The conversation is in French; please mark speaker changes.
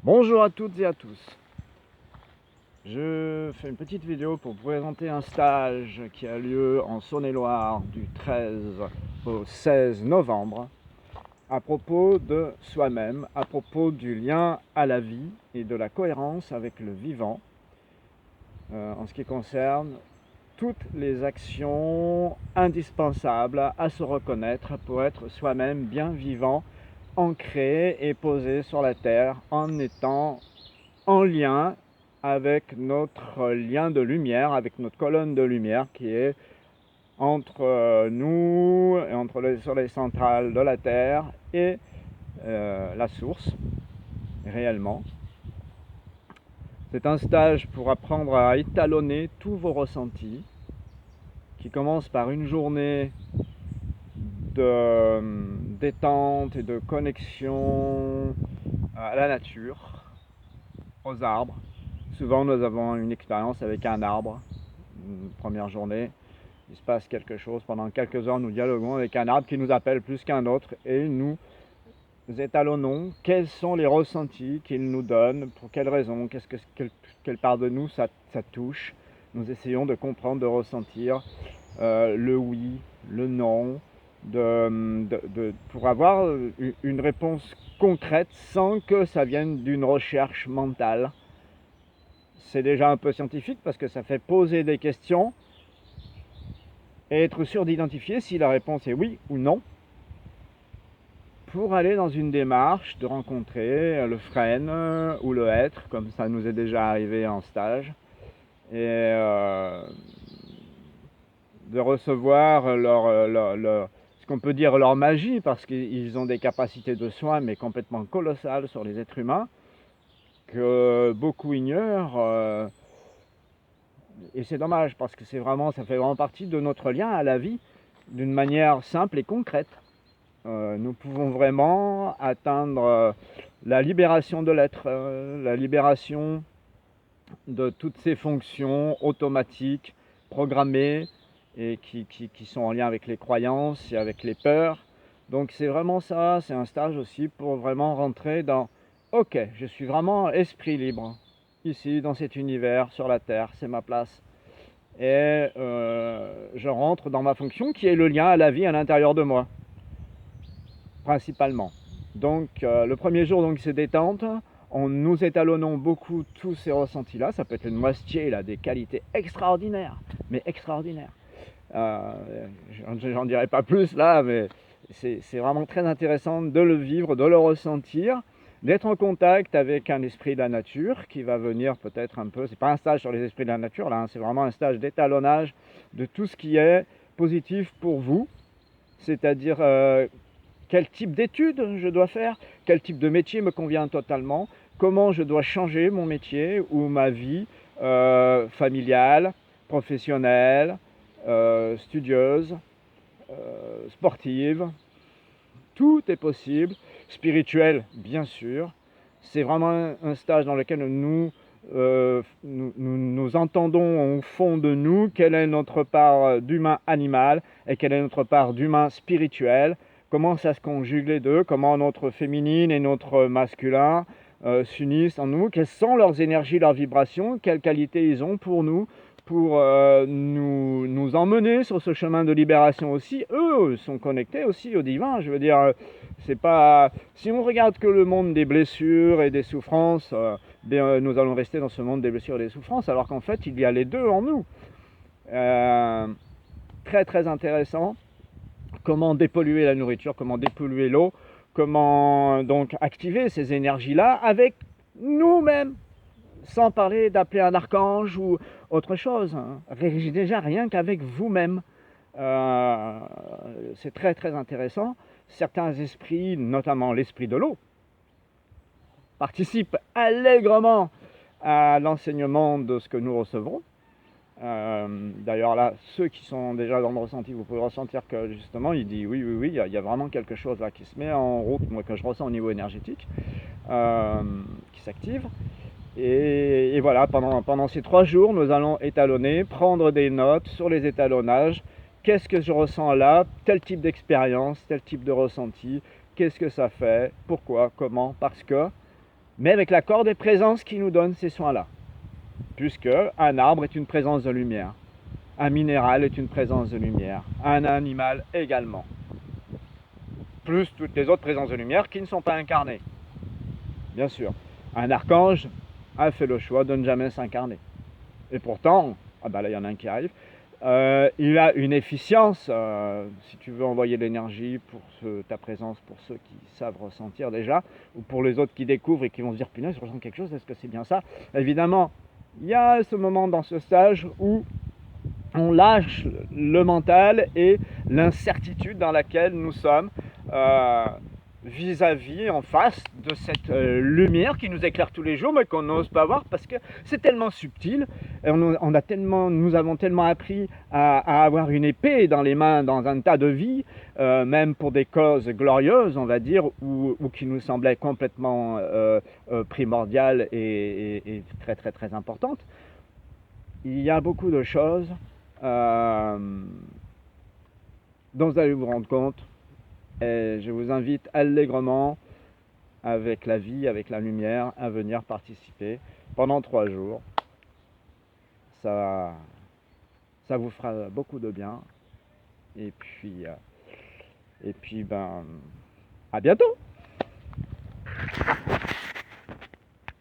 Speaker 1: Bonjour à toutes et à tous. Je fais une petite vidéo pour vous présenter un stage qui a lieu en Saône-et-Loire du 13 au 16 novembre à propos de soi-même, à propos du lien à la vie et de la cohérence avec le vivant en ce qui concerne toutes les actions indispensables à se reconnaître pour être soi-même bien vivant, ancré et posé sur la terre en étant en lien avec notre lien de lumière, avec notre colonne de lumière qui est entre nous, et entre les soleils centrales de la Terre et la source, réellement. C'est un stage pour apprendre à étalonner tous vos ressentis, qui commence par une journée de détente et de connexion à la nature, aux arbres. Souvent, nous avons une expérience avec un arbre. Une première journée, il se passe quelque chose. Pendant quelques heures, nous dialoguons avec un arbre qui nous appelle plus qu'un autre et nous étalonnons quels sont les ressentis qu'il nous donne, pour quelles raisons, quelle part de nous ça touche. Nous essayons de comprendre, de ressentir le oui, le non, pour avoir une réponse concrète sans que ça vienne d'une recherche mentale. C'est déjà un peu scientifique parce que ça fait poser des questions et être sûr d'identifier si la réponse est oui ou non pour aller dans une démarche de rencontrer le frêne ou le être, comme ça nous est déjà arrivé en stage, et de recevoir ce qu'on peut dire leur magie, parce qu'ils ont des capacités de soins mais complètement colossales sur les êtres humains que beaucoup ignorent. Et c'est dommage parce que ça fait vraiment partie de notre lien à la vie d'une manière simple et concrète. Nous pouvons vraiment atteindre la libération de l'être, la libération de toutes ces fonctions automatiques, programmées et qui sont en lien avec les croyances et avec les peurs. Donc c'est vraiment ça, c'est un stage aussi pour vraiment rentrer dans « Ok, je suis vraiment esprit libre, ici dans cet univers, sur la Terre, c'est ma place. » Et je rentre dans ma fonction qui est le lien à la vie à l'intérieur de moi, principalement. Donc le premier jour, donc, c'est détente. Nous étalonnons beaucoup tous ces ressentis-là. Ça peut être une moitié, là, des qualités extraordinaires, mais extraordinaires. J'en dirai pas plus là, mais c'est vraiment très intéressant de le vivre, de le ressentir, d'être en contact avec un esprit de la nature qui va venir peut-être un peu, c'est pas un stage sur les esprits de la nature là, hein, c'est vraiment un stage d'étalonnage de tout ce qui est positif pour vous, c'est-à-dire quel type d'études je dois faire, quel type de métier me convient totalement, comment je dois changer mon métier ou ma vie familiale, professionnelle, studieuse, sportive. Tout est possible, spirituel bien sûr. C'est vraiment un stage dans lequel nous entendons au fond de nous quelle est notre part d'humain animal et quelle est notre part d'humain spirituel, comment ça se conjugue les deux, comment notre féminine et notre masculin s'unissent en nous, quelles sont leurs énergies, leurs vibrations, quelles qualités ils ont pour nous, pour nous emmener sur ce chemin de libération aussi. Eux sont connectés aussi au divin, je veux dire, c'est pas... Si on regarde que le monde des blessures et des souffrances, nous allons rester dans ce monde des blessures et des souffrances, alors qu'en fait, il y a les deux en nous. Très très intéressant. Comment dépolluer la nourriture, comment dépolluer l'eau, comment donc activer ces énergies-là avec nous-mêmes, sans parler d'appeler un archange ou autre chose. Déjà rien qu'avec vous-même. C'est très très intéressant. Certains esprits, notamment l'esprit de l'eau, participent allègrement à l'enseignement de ce que nous recevons. D'ailleurs là, ceux qui sont déjà dans le ressenti, vous pouvez ressentir que justement il dit oui, il y a vraiment quelque chose là qui se met en route, moi que je ressens au niveau énergétique, qui s'active. Et voilà, pendant ces 3 jours, nous allons étalonner, prendre des notes sur les étalonnages. Qu'est-ce que je ressens là? Tel type d'expérience, tel type de ressenti. Qu'est-ce que ça fait? Pourquoi? Comment? Parce que mais avec l'accord des présences qui nous donnent ces soins-là. Puisque un arbre est une présence de lumière, un minéral est une présence de lumière, un animal également. Plus toutes les autres présences de lumière qui ne sont pas incarnées. Bien sûr, un archange a fait le choix de ne jamais s'incarner. Et pourtant, ah bah là il y en a un qui arrive, il a une efficience, si tu veux envoyer l'énergie pour ta présence, pour ceux qui savent ressentir déjà, ou pour les autres qui découvrent et qui vont se dire punaise, je ressens quelque chose, est-ce que c'est bien ça? Évidemment, il y a ce moment dans ce stage où on lâche le mental et l'incertitude dans laquelle nous sommes vis-à-vis, en face de cette lumière qui nous éclaire tous les jours mais qu'on n'ose pas voir parce que c'est tellement subtil et nous avons tellement appris à avoir une épée dans les mains dans un tas de vies, même pour des causes glorieuses on va dire, ou qui nous semblaient complètement primordiales et très très très importantes. Il y a beaucoup de choses dont vous allez vous rendre compte, et je vous invite allègrement, avec la vie, avec la lumière, à venir participer pendant 3 jours. Ça vous fera beaucoup de bien. Et puis ben, à bientôt!